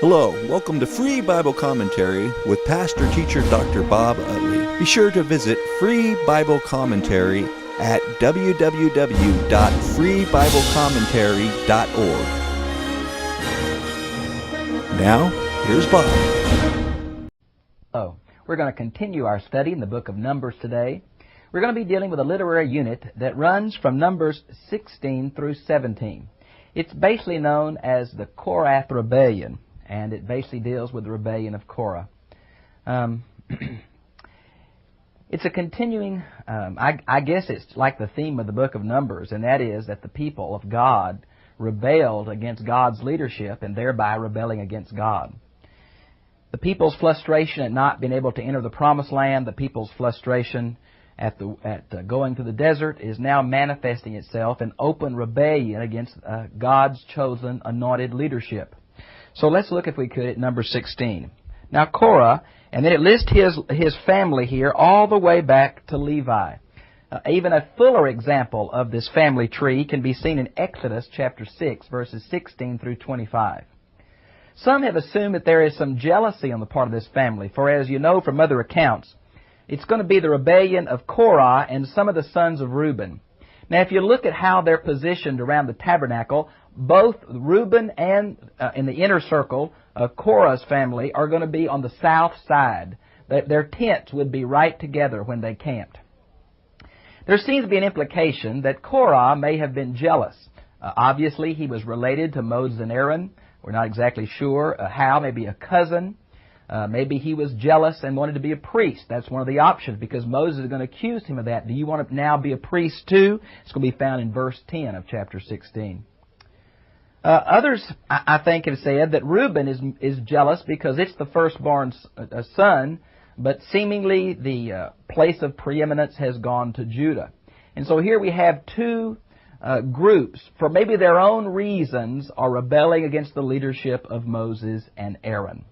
Hello, welcome to Free Bible Commentary with Pastor Teacher Dr. Bob Utley. Be sure to visit Free Bible Commentary at www.freebiblecommentary.org. Now, here's Bob. We're going to continue our study in the book of Numbers today. We're going to be dealing with a literary unit that runs from Numbers 16 through 17. It's basically known as the Korath Rebellion, and it basically deals with the rebellion of Korah. It's a continuing, I guess it's like the theme of the book of Numbers, and that is that the people of God rebelled against God's leadership and thereby rebelling against God. The people's frustration at not being able to enter the promised land, the people's frustration at going to the desert is now manifesting itself in open rebellion against God's chosen anointed leadership. So let's look, if we could, at number 16. Now Korah, and then it lists his family here all the way back to Levi. Even a fuller example of this family tree can be seen in Exodus chapter 6, verses 16 through 25. Some have assumed that there is some jealousy on the part of this family, for as you know from other accounts, it's going to be the rebellion of Korah and some of the sons of Reuben. Now, if you look at how they're positioned around the tabernacle, both Reuben and in the inner circle of Korah's family are going to be on the south side. Their tents would be right together when they camped. There seems to be an implication that Korah may have been jealous. Obviously, he was related to Moses and Aaron. We're not exactly sure how, maybe a cousin. Maybe he was jealous and wanted to be a priest. That's one of the options, because Moses is going to accuse him of that. Do you want to now be a priest too? It's going to be found in verse 10 of chapter 16. Others, I think, have said that Reuben is jealous because it's the firstborn son, but seemingly the place of preeminence has gone to Judah. And so here we have two groups, for maybe their own reasons, are rebelling against the leadership of Moses and Aaron.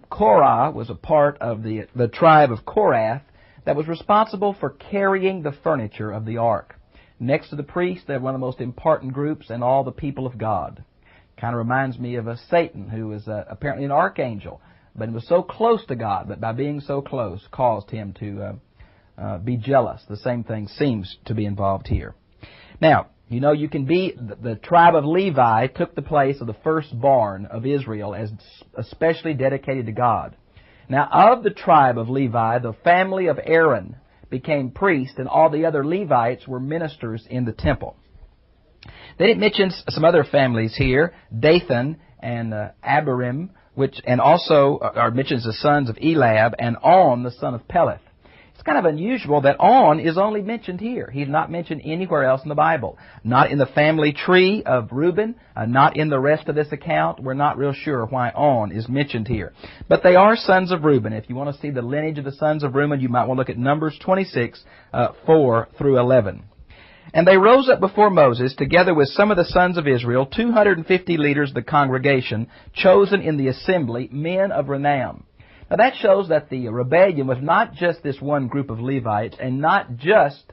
Korah was a part of the tribe of Korath that was responsible for carrying the furniture of the ark. Next to the priests, they're one of the most important groups in all the people of God. Kind of reminds me of Satan, who was apparently an archangel, but was so close to God, but by being so close caused him to be jealous. The same thing seems to be involved here. Now, you know, you can be, the tribe of Levi took the place of the firstborn of Israel as especially dedicated to God. Now, of the tribe of Levi, the family of Aaron became priests, and all the other Levites were ministers in the temple. Then it mentions some other families here, Dathan and Abiram, and also mentions the sons of Eliab, and On, the son of Peleth. It's kind of unusual that On is only mentioned here. He's not mentioned anywhere else in the Bible. Not in the family tree of Reuben, not in the rest of this account. We're not real sure why On is mentioned here. But they are sons of Reuben. If you want to see the lineage of the sons of Reuben, you might want to look at Numbers 26, 4 through 11. And they rose up before Moses, together with some of the sons of Israel, 250 leaders of the congregation, chosen in the assembly, men of renown. Now that shows that the rebellion was not just this one group of Levites and not just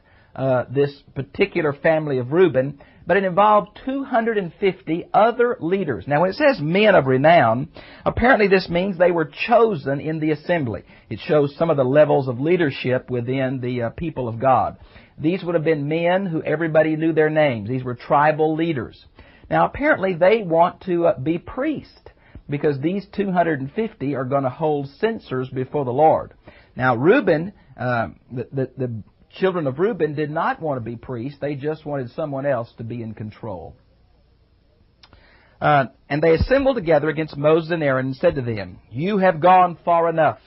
this particular family of Reuben, but it involved 250 other leaders. Now when it says men of renown, apparently this means they were chosen in the assembly. It shows some of the levels of leadership within the people of God. These would have been men who everybody knew their names. These were tribal leaders. Now apparently they want to be priests, because these 250 are going to hold censers before the Lord. Now, Reuben, the children of Reuben did not want to be priests. They just wanted someone else to be in control. And they assembled together against Moses and Aaron and said to them, "You have gone far enough.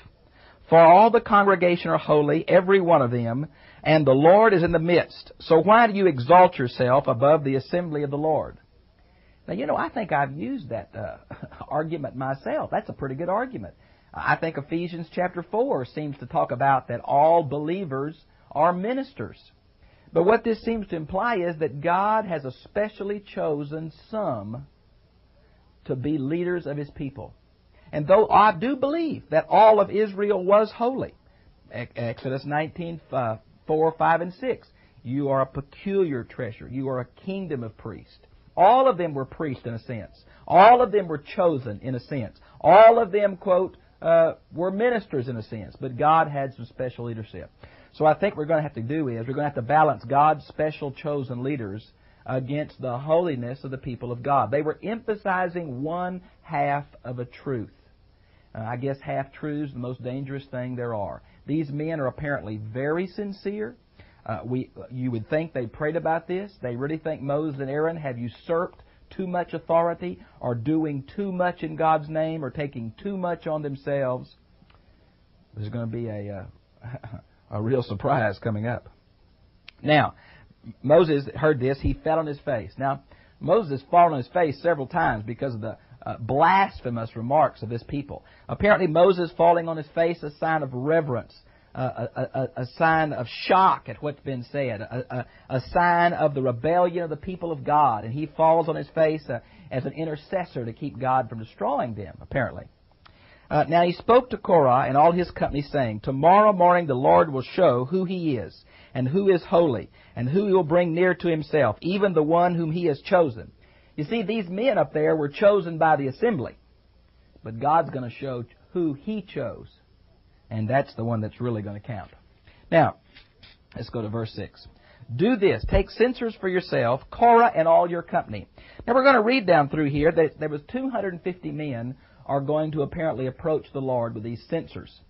For all the congregation are holy, every one of them, and the Lord is in the midst. So why do you exalt yourself above the assembly of the Lord?" Now, you know, I think I've used that argument myself. That's a pretty good argument. I think Ephesians chapter 4 seems to talk about that all believers are ministers. But what this seems to imply is that God has especially chosen some to be leaders of His people. And though I do believe that all of Israel was holy, Exodus 19, 4, 5, and 6, you are a peculiar treasure. You are a kingdom of priests. All of them were priests in a sense. All of them were chosen in a sense. All of them, quote, were ministers in a sense, but God had some special leadership. So I think we're going to have to do is we're going to have to balance God's special chosen leaders against the holiness of the people of God. They were emphasizing one half of a truth. I guess half-truths, the most dangerous thing there are. These men are apparently very sincere. You would think they prayed about this. They really think Moses and Aaron have usurped too much authority, or doing too much in God's name, or taking too much on themselves. There's going to be a real surprise coming up. Now, Moses heard this. He fell on his face. Now, Moses has fallen on his face several times because of the blasphemous remarks of this people. Apparently, Moses falling on his face is a sign of reverence, a sign of shock at what's been said, a sign of the rebellion of the people of God. And he falls on his face as an intercessor to keep God from destroying them, apparently. Now he spoke to Korah and all his company, saying, "Tomorrow morning the Lord will show who he is, and who is holy, and who he will bring near to himself, even the one whom he has chosen." You see, these men up there were chosen by the assembly, but God's going to show who he chose, and that's the one that's really going to count. Now, let's go to verse 6. "Do this, take censers for yourself, Korah and all your company." Now we're going to read down through here that there was 250 men are going to apparently approach the Lord with these censers.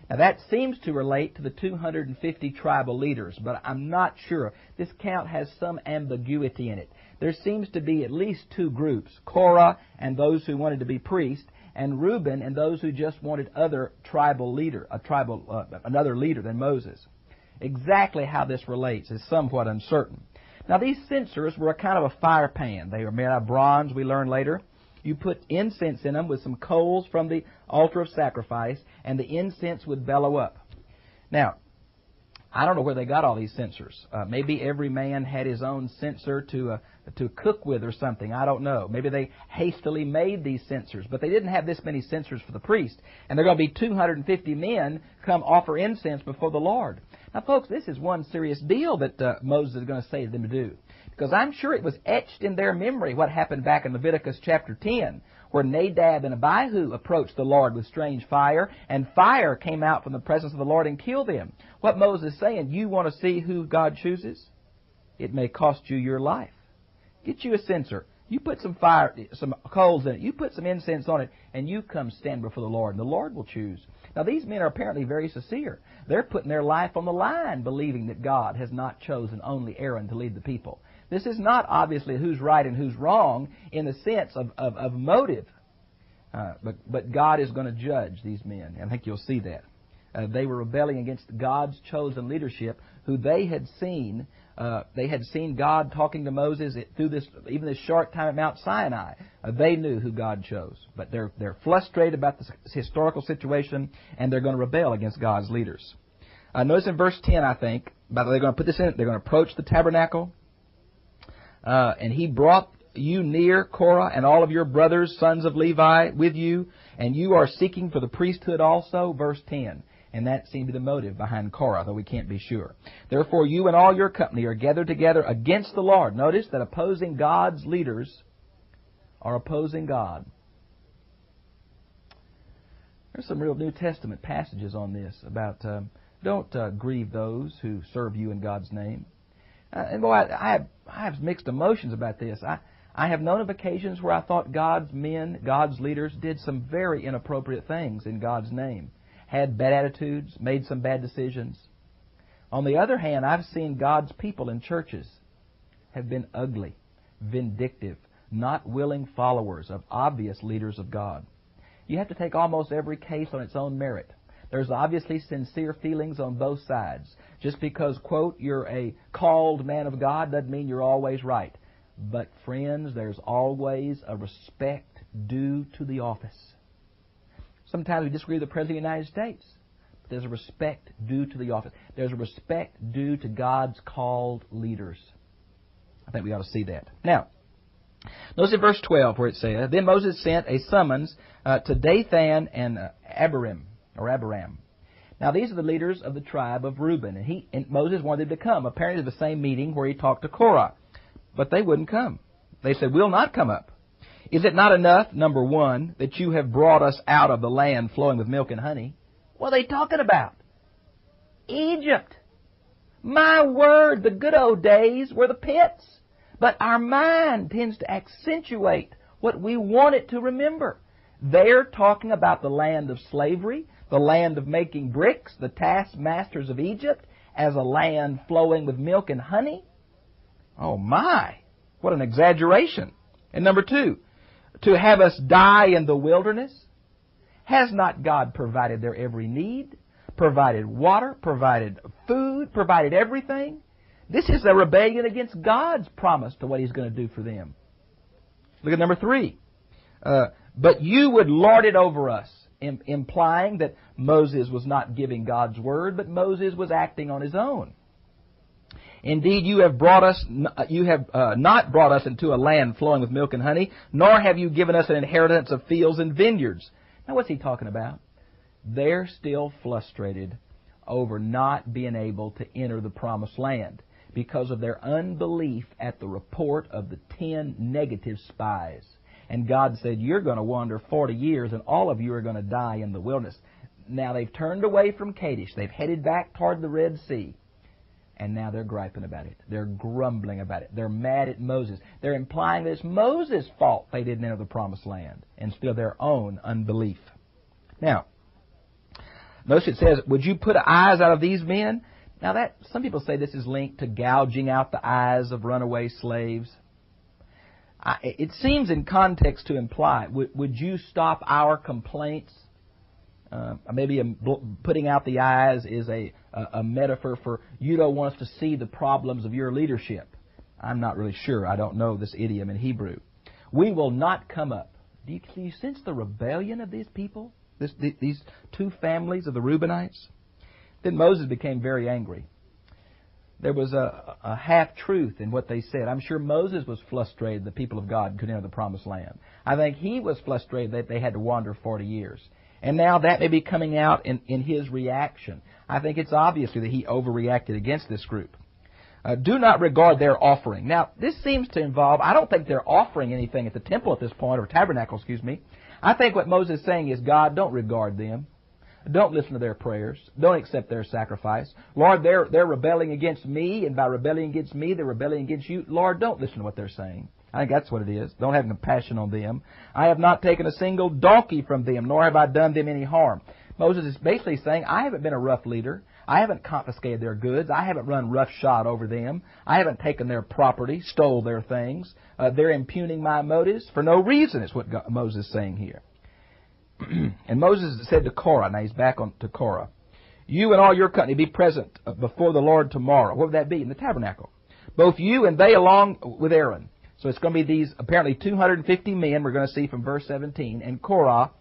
Now that seems to relate to the 250 tribal leaders, but I'm not sure. This count has some ambiguity in it. There seems to be at least two groups, Korah and those who wanted to be priests, and Reuben and those who just wanted other tribal leader, another leader than Moses. Exactly how this relates is somewhat uncertain. Now these censers were a kind of a fire pan. They were made out of bronze, we learn later. You put incense in them with some coals from the altar of sacrifice, and the incense would bellow up. Now, I don't know where they got all these censers. Maybe every man had his own censer to cook with or something. I don't know. Maybe they hastily made these censers, but they didn't have this many censers for the priest. And there are going to be 250 men come offer incense before the Lord. Now, folks, this is one serious deal that Moses is going to say to them to do. Because I'm sure it was etched in their memory what happened back in Leviticus chapter 10, where Nadab and Abihu approached the Lord with strange fire, and fire came out from the presence of the Lord and killed them. What Moses is saying, you want to see who God chooses? It may cost you your life. Get you a censer. You put some fire, some coals in it. You put some incense on it, and you come stand before the Lord, and the Lord will choose. Now, these men are apparently very sincere. They're putting their life on the line, believing that God has not chosen only Aaron to lead the people. This is not obviously who's right and who's wrong in the sense of motive. But God is going to judge these men. I think you'll see that. They were rebelling against God's chosen leadership, who they had seen. They had seen God talking to Moses through even this short time at Mount Sinai. They knew who God chose. But they're frustrated about this historical situation, and they're going to rebel against God's leaders. Notice in verse 10, I think, they're going to put this in. They're going to approach the tabernacle. And he brought you near, Korah, and all of your brothers, sons of Levi, with you, and you are seeking for the priesthood also, verse 10. And that seemed to be the motive behind Korah, though we can't be sure. Therefore, you and all your company are gathered together against the Lord. Notice that opposing God's leaders are opposing God. There's some real New Testament passages on this about don't grieve those who serve you in God's name. And boy, I have mixed emotions about this. I have known of occasions where I thought God's men, God's leaders, did some very inappropriate things in God's name. Had bad attitudes, made some bad decisions. On the other hand, I've seen God's people in churches have been ugly, vindictive, not willing followers of obvious leaders of God. You have to take almost every case on its own merit. There's obviously sincere feelings on both sides. Just because, quote, you're a called man of God doesn't mean you're always right. But, friends, there's always a respect due to the office. Sometimes we disagree with the President of the United States. But there's a respect due to the office. There's a respect due to God's called leaders. I think we ought to see that. Now, notice in verse 12 where it says, Then Moses sent a summons to Dathan and Abiram. Now, these are the leaders of the tribe of Reuben, and Moses wanted them to come. Apparently, the same meeting where he talked to Korah, but they wouldn't come. They said, "We'll not come up. Is it not enough, number one, that you have brought us out of the land flowing with milk and honey? What are they talking about? Egypt. My word, the good old days were the pits. But our mind tends to accentuate what we want it to remember. They're talking about the land of slavery, the land of making bricks, the taskmasters of Egypt, as a land flowing with milk and honey. Oh my, what an exaggeration. And number two, to have us die in the wilderness. Has not God provided their every need? Provided water, provided food, provided everything? This is a rebellion against God's promise to what He's going to do for them. Look at number 3. But you would lord it over us, implying that Moses was not giving God's word, but Moses was acting on his own. Indeed, you have not brought us into a land flowing with milk and honey, nor have you given us an inheritance of fields and vineyards. Now, what's he talking about? They're still frustrated over not being able to enter the promised land because of their unbelief at the report of the 10 negative spies. And God said, you're going to wander 40 years and all of you are going to die in the wilderness. Now they've turned away from Kadesh. They've headed back toward the Red Sea. And now they're griping about it. They're grumbling about it. They're mad at Moses. They're implying that it's Moses' fault they didn't enter the promised land instead of their own unbelief. Now, notice it says, would you put eyes out of these men? Now that, some people say this is linked to gouging out the eyes of runaway slaves. It seems in context to imply, would you stop our complaints? Maybe putting out the eyes is a metaphor for you don't want us to see the problems of your leadership. I'm not really sure. I don't know this idiom in Hebrew. We will not come up. Do you sense the rebellion of these people? These two families of the Reubenites? Then Moses became very angry. There was a half-truth in what they said. I'm sure Moses was frustrated the people of God could enter the promised land. I think he was frustrated that they had to wander 40 years. And now that may be coming out in his reaction. I think it's obviously that he overreacted against this group. Do not regard their offering. Now, this seems to involve, I don't think they're offering anything at the temple at this point, or tabernacle, excuse me. I think what Moses is saying is, God, don't regard them. Don't listen to their prayers. Don't accept their sacrifice. Lord, they're rebelling against me, and by rebelling against me, they're rebelling against you. Lord, don't listen to what they're saying. I think that's what it is. Don't have compassion on them. I have not taken a single donkey from them, nor have I done them any harm. Moses is basically saying, I haven't been a rough leader. I haven't confiscated their goods. I haven't run roughshod over them. I haven't taken their property, stole their things. They're impugning my motives for no reason, is what Moses is saying here. And Moses said to Korah, now he's back on to Korah, you and all your company be present before the Lord tomorrow. What would that be? In the tabernacle. Both you and they along with Aaron. So it's going to be these apparently 250 men, we're going to see from verse 17, and Korah.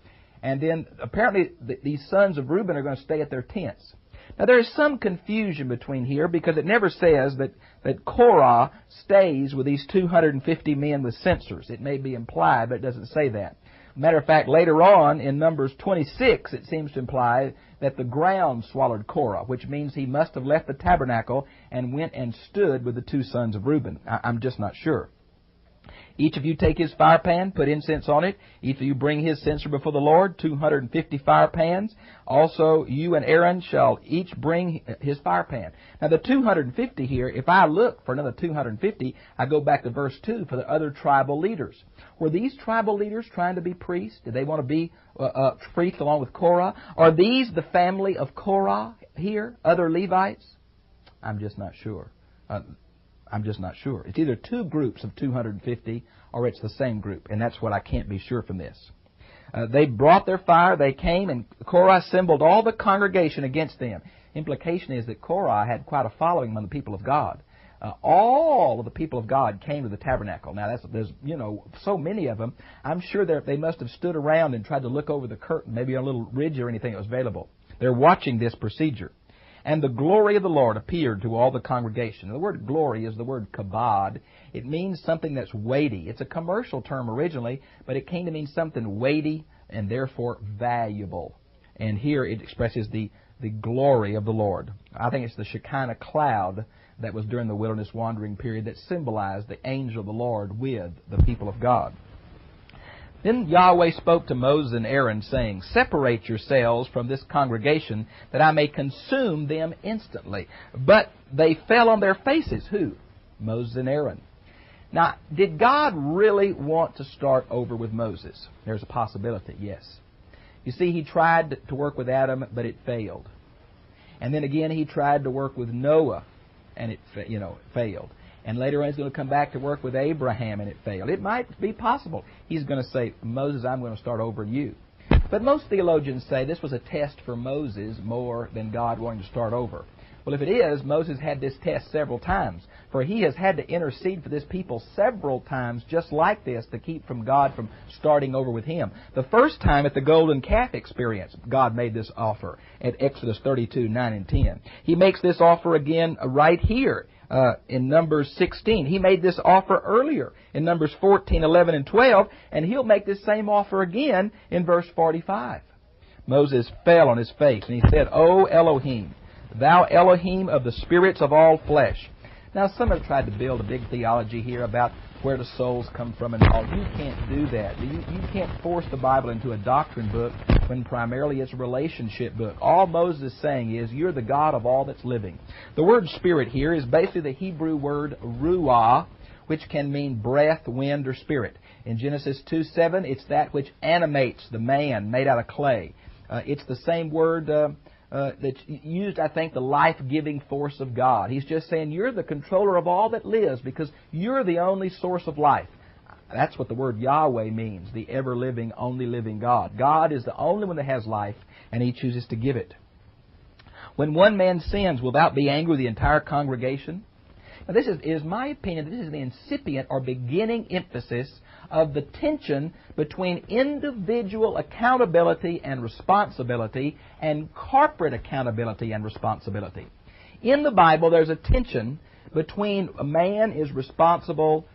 And then apparently these sons of Reuben are going to stay at their tents. Now there is some confusion between here because it never says that Korah stays with these 250 men with censers. It may be implied, but it doesn't say that. Matter of fact, later on in Numbers 26, it seems to imply that the ground swallowed Korah, which means he must have left the tabernacle and went and stood with the two sons of Reuben. I'm just not sure. Each of you take his fire pan, put incense on it. Each of you bring his censer before the Lord, 250 fire pans. Also, you and Aaron shall each bring his fire pan. Now, the 250 here, if I look for another 250, I go back to verse 2 for the other tribal leaders. Were these tribal leaders trying to be priests? Did they want to be priests along with Korah? Are these the family of Korah here, other Levites? I'm just not sure. I'm just not sure. It's either two groups of 250 or it's the same group, and that's what I can't be sure from this. They brought their fire, they came, and Korah assembled all the congregation against them. Implication is that Korah had quite a following among the people of God. All of the people of God came to the tabernacle. Now, there's so many of them. I'm sure they must have stood around and tried to look over the curtain, maybe on a little ridge or anything that was available. They're watching this procedure. And the glory of the Lord appeared to all the congregation. The word glory is the word kabod. It means something that's weighty. It's a commercial term originally, but it came to mean something weighty and therefore valuable. And here it expresses the glory of the Lord. I think it's the Shekinah cloud that was during the wilderness wandering period that symbolized the angel of the Lord with the people of God. Then Yahweh spoke to Moses and Aaron, saying, Separate yourselves from this congregation, that I may consume them instantly. But they fell on their faces. Who? Moses and Aaron. Now, did God really want to start over with Moses? There's a possibility, yes. You see, he tried to work with Adam, but it failed. And then again, he tried to work with Noah, and it failed. And later on, he's going to come back to work with Abraham, and it failed. It might be possible. He's going to say, Moses, I'm going to start over you. But most theologians say this was a test for Moses more than God wanting to start over. Well, if it is, Moses had this test several times, for he has had to intercede for this people several times just like this to keep from God from starting over with him. The first time at the golden calf experience, God made this offer at Exodus 32, 9 and 10. He makes this offer again right here in Numbers 16. He made this offer earlier in Numbers 14, 11, and 12, and he'll make this same offer again in verse 45. Moses fell on his face, and he said, O Elohim, Thou Elohim of the spirits of all flesh. Now, some have tried to build a big theology here about where the souls come from and all. You can't do that. You can't force the Bible into a doctrine book when primarily it's a relationship book. All Moses is saying is, you're the God of all that's living. The word spirit here is basically the Hebrew word ruah, which can mean breath, wind, or spirit. In Genesis 2:7, it's that which animates the man made out of clay. It's the same word that's used, I think, the life-giving force of God. He's just saying you're the controller of all that lives because you're the only source of life. That's what the word Yahweh means, the ever-living, only living God. God is the only one that has life, and He chooses to give it. When one man sins, will thou be angry with the entire congregation? Now, this is my opinion, this is the incipient or beginning emphasis of the tension between individual accountability and responsibility and corporate accountability and responsibility. In the Bible, there's a tension between a man is responsible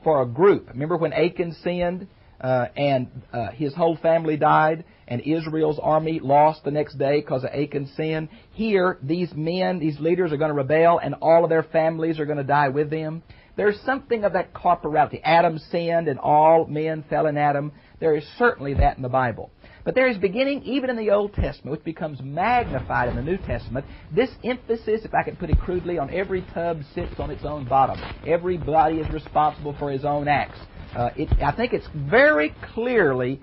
for a group. Remember when Achan sinned and his whole family died and Israel's army lost the next day because of Achan's sin? Here, these men, these leaders are going to rebel and all of their families are going to die with them. There's something of that corporality. Adam sinned and all men fell in Adam. There is certainly that in the Bible. But there is beginning, even in the Old Testament, which becomes magnified in the New Testament, this emphasis, if I can put it crudely, on every tub sits on its own bottom. Everybody is responsible for his own acts. I think it's very clearly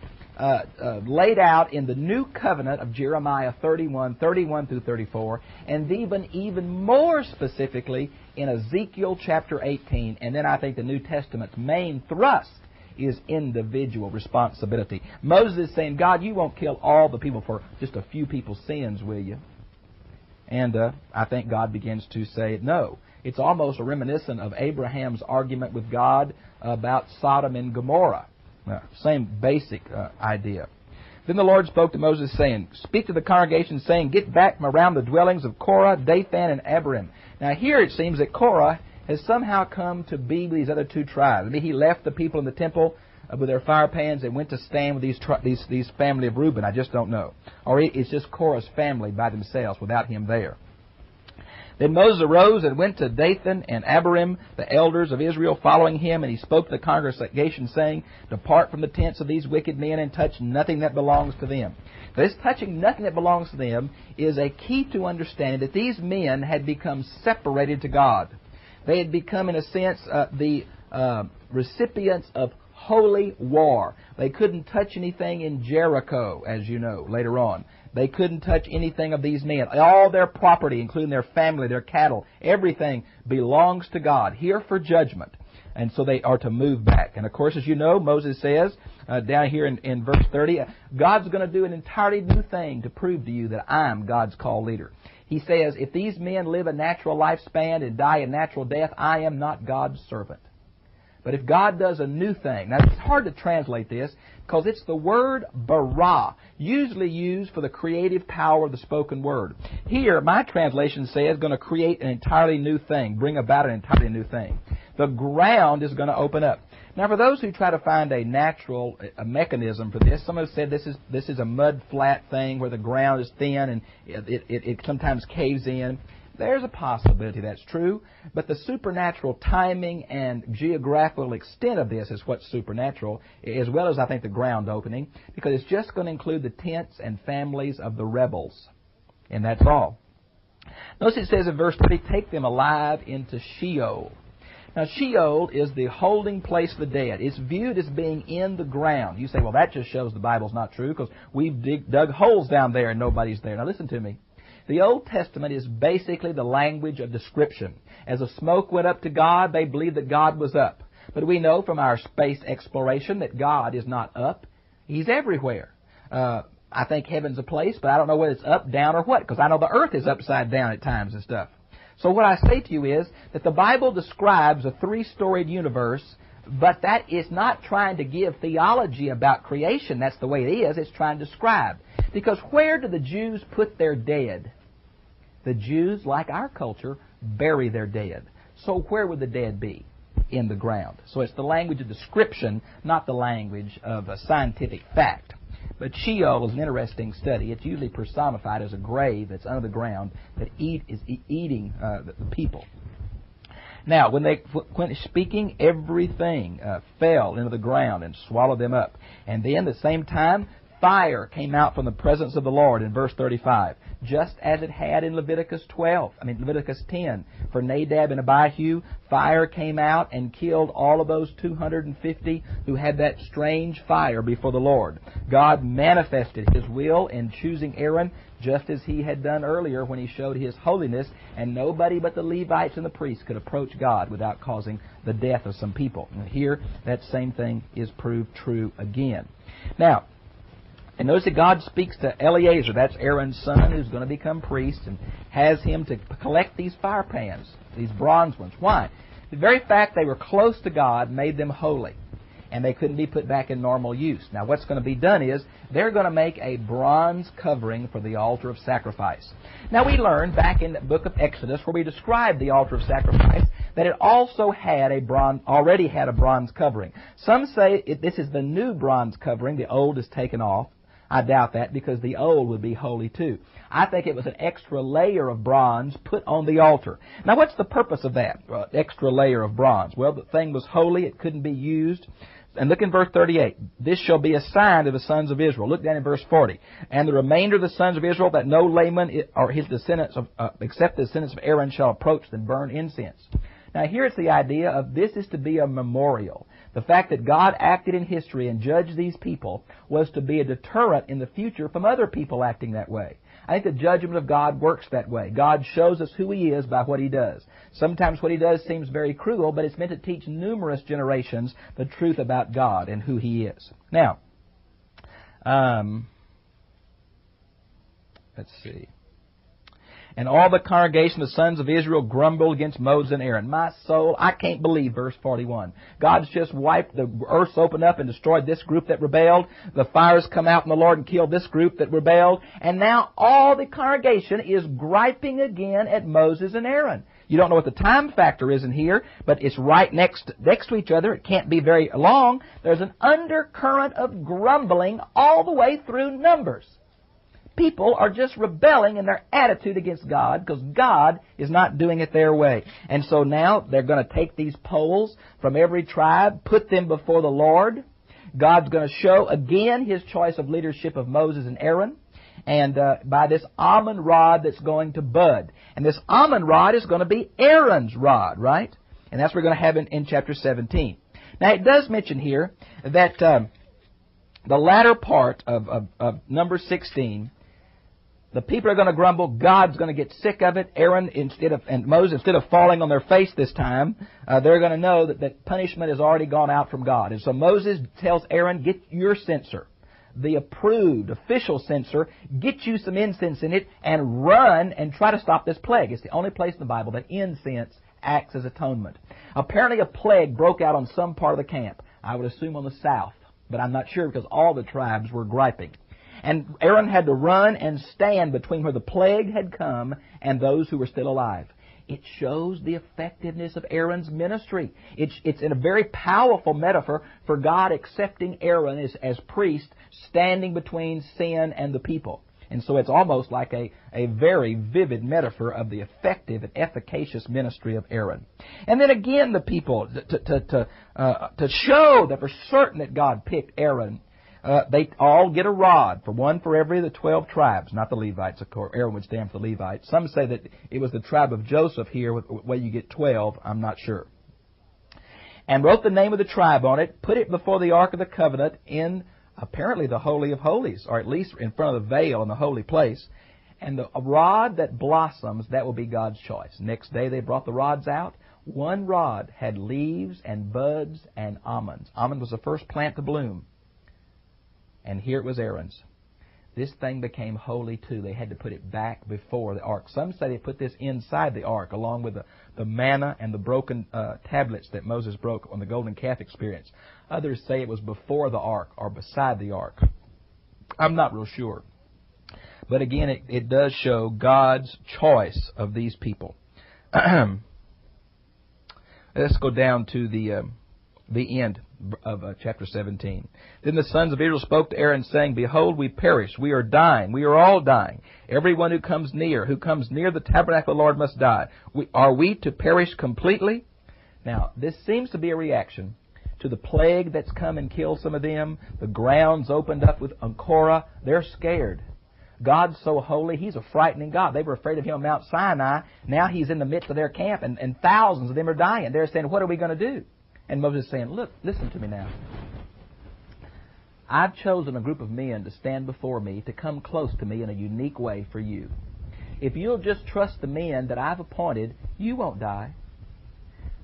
laid out in the New Covenant of Jeremiah 31 through 34, and even more specifically in Ezekiel chapter 18. And then I think the New Testament's main thrust is individual responsibility. Moses is saying, God, you won't kill all the people for just a few people's sins, will you? And I think God begins to say no. It's almost reminiscent of Abraham's argument with God about Sodom and Gomorrah. Same basic idea. Then the Lord spoke to Moses, saying, Speak to the congregation, saying, Get back from around the dwellings of Korah, Dathan, and Abiram. Now here it seems that Korah has somehow come to be with these other two tribes. Maybe he left the people in the temple with their fire pans and went to stand with these family of Reuben. I just don't know. Or it's just Korah's family by themselves without him there. Then Moses arose and went to Dathan and Abiram, the elders of Israel, following him, and he spoke to the congregation, saying, Depart from the tents of these wicked men and touch nothing that belongs to them. This touching nothing that belongs to them is a key to understanding that these men had become separated to God. They had become, in a sense, the recipients of holy war. They couldn't touch anything in Jericho, as you know, later on. They couldn't touch anything of these men. All their property, including their family, their cattle, everything belongs to God, here for judgment. And so they are to move back. And of course, as you know, Moses says down here in verse 30, God's going to do an entirely new thing to prove to you that I'm God's called leader. He says, if these men live a natural lifespan and die a natural death, I am not God's servant. But if God does a new thing, now it's hard to translate this because it's the word bara, usually used for the creative power of the spoken word. Here, my translation says, going to create an entirely new thing, bring about an entirely new thing. The ground is going to open up. Now, for those who try to find a natural mechanism for this, some have said this is a mud flat thing where the ground is thin and it sometimes caves in. There's a possibility that's true, but the supernatural timing and geographical extent of this is what's supernatural, as well as, I think, the ground opening, because it's just going to include the tents and families of the rebels, and that's all. Notice it says in verse 3, take them alive into Sheol. Now, Sheol is the holding place of the dead. It's viewed as being in the ground. You say, well, that just shows the Bible's not true because we've dug holes down there and nobody's there. Now, listen to me. The Old Testament is basically the language of description. As the smoke went up to God, they believed that God was up. But we know from our space exploration that God is not up. He's everywhere. I think heaven's a place, but I don't know whether it's up, down, or what, because I know the earth is upside down at times and stuff. So what I say to you is that the Bible describes a three-storied universe, but that is not trying to give theology about creation. That's the way it is. It's trying to describe. Because where do the Jews put their dead? The Jews, like our culture, bury their dead. So where would the dead be? In the ground. So it's the language of description, not the language of a scientific fact. But Sheol is an interesting study. It's usually personified as a grave that's under the ground that is eating the people. Now, when they finished speaking, everything fell into the ground and swallowed them up. And then, at the same time, fire came out from the presence of the Lord in verse 35, just as it had in Leviticus 10. For Nadab and Abihu, fire came out and killed all of those 250 who had that strange fire before the Lord. God manifested His will in choosing Aaron, just as He had done earlier when He showed His holiness, and nobody but the Levites and the priests could approach God without causing the death of some people. And here, that same thing is proved true again. Now, and notice that God speaks to Eleazar, that's Aaron's son, who's going to become priest, and has him to collect these fire pans, these bronze ones. Why? The very fact they were close to God made them holy, and they couldn't be put back in normal use. Now, what's going to be done is they're going to make a bronze covering for the altar of sacrifice. Now, we learned back in the book of Exodus, where we described the altar of sacrifice, that it also had already had a bronze covering. Some say this is the new bronze covering. The old is taken off. I doubt that, because the old would be holy too. I think it was an extra layer of bronze put on the altar. Now, what's the purpose of that extra layer of bronze? Well, the thing was holy. It couldn't be used. And look in verse 38. This shall be a sign to the sons of Israel. Look down in verse 40. And the remainder of the sons of Israel, that no layman or his descendants, except the descendants of Aaron, shall approach and burn incense. Now, here it's the idea of this is to be a memorial. The fact that God acted in history and judged these people was to be a deterrent in the future from other people acting that way. I think the judgment of God works that way. God shows us who He is by what He does. Sometimes what He does seems very cruel, but it's meant to teach numerous generations the truth about God and who He is. Now, let's see. And all the congregation of the sons of Israel grumbled against Moses and Aaron. My soul, I can't believe verse 41. God's just wiped, the earth's opened up and destroyed this group that rebelled. The fires come out from the Lord and killed this group that rebelled. And now all the congregation is griping again at Moses and Aaron. You don't know what the time factor is in here, but it's right next to each other. It can't be very long. There's an undercurrent of grumbling all the way through Numbers. People are just rebelling in their attitude against God because God is not doing it their way. And so now they're going to take these poles from every tribe, put them before the Lord. God's going to show again His choice of leadership of Moses and Aaron, and by this almond rod that's going to bud. And this almond rod is going to be Aaron's rod, right? And that's what we're going to have in chapter 17. Now, it does mention here that the latter part of number 16, the people are going to grumble. God's going to get sick of it. Aaron and Moses, instead of falling on their face this time, they're going to know that punishment has already gone out from God. And so Moses tells Aaron, get your censer, the approved official censer, get you some incense in it, and run and try to stop this plague. It's the only place in the Bible that incense acts as atonement. Apparently a plague broke out on some part of the camp. I would assume on the south, but I'm not sure because all the tribes were griping. And Aaron had to run and stand between where the plague had come and those who were still alive. It shows the effectiveness of Aaron's ministry. It's in a very powerful metaphor for God accepting Aaron as priest, standing between sin and the people. And so it's almost like a very vivid metaphor of the effective and efficacious ministry of Aaron. And then again, the people, to show that for certain that God picked Aaron, they all get a rod, one for every of the 12 tribes, not the Levites, of course. Aaron would stand for the Levites. Some say that it was the tribe of Joseph here, where you get 12. I'm not sure. And wrote the name of the tribe on it, put it before the Ark of the Covenant in apparently the Holy of Holies, or at least in front of the veil in the holy place. And a rod that blossoms, that will be God's choice. Next day they brought the rods out. One rod had leaves and buds and almonds. Almond was the first plant to bloom. And here it was Aaron's. This thing became holy too. They had to put it back before the ark. Some say they put this inside the ark, along with the manna and the broken tablets that Moses broke on the golden calf experience. Others say it was before the ark or beside the ark. I'm not real sure. But again, it does show God's choice of these people. Let's go down to the end of chapter 17. Then the sons of Israel spoke to Aaron, saying, Behold, we perish. We are dying. We are all dying. Everyone who comes near the tabernacle of the Lord must die. Are we to perish completely? Now, this seems to be a reaction to the plague that's come and killed some of them. The ground's opened up with Korah. They're scared. God's so holy, He's a frightening God. They were afraid of Him on Mount Sinai. Now He's in the midst of their camp, and thousands of them are dying. They're saying, what are we going to do? And Moses is saying, look, listen to me now. I've chosen a group of men to stand before me, to come close to me in a unique way for you. If you'll just trust the men that I've appointed, you won't die.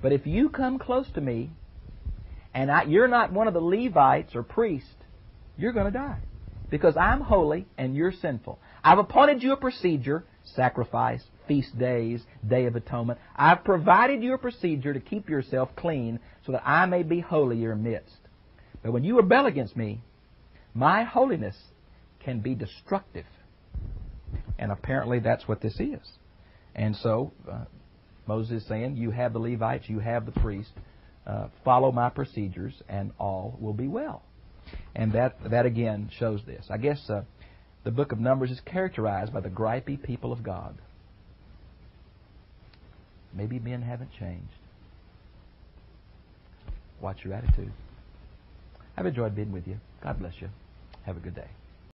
But if you come close to me, and you're not one of the Levites or priests, you're going to die. Because I'm holy and you're sinful. I've appointed you a procedure, sacrifice, feast days, Day of Atonement. I've provided you a procedure to keep yourself clean so that I may be holy in your midst. But when you rebel against me, my holiness can be destructive. And apparently that's what this is. And so Moses is saying, you have the Levites, you have the priests, follow my procedures and all will be well. And that again shows this. I guess the book of Numbers is characterized by the gripey people of God. Maybe men haven't changed. Watch your attitude. I've enjoyed being with you. God bless you. Have a good day.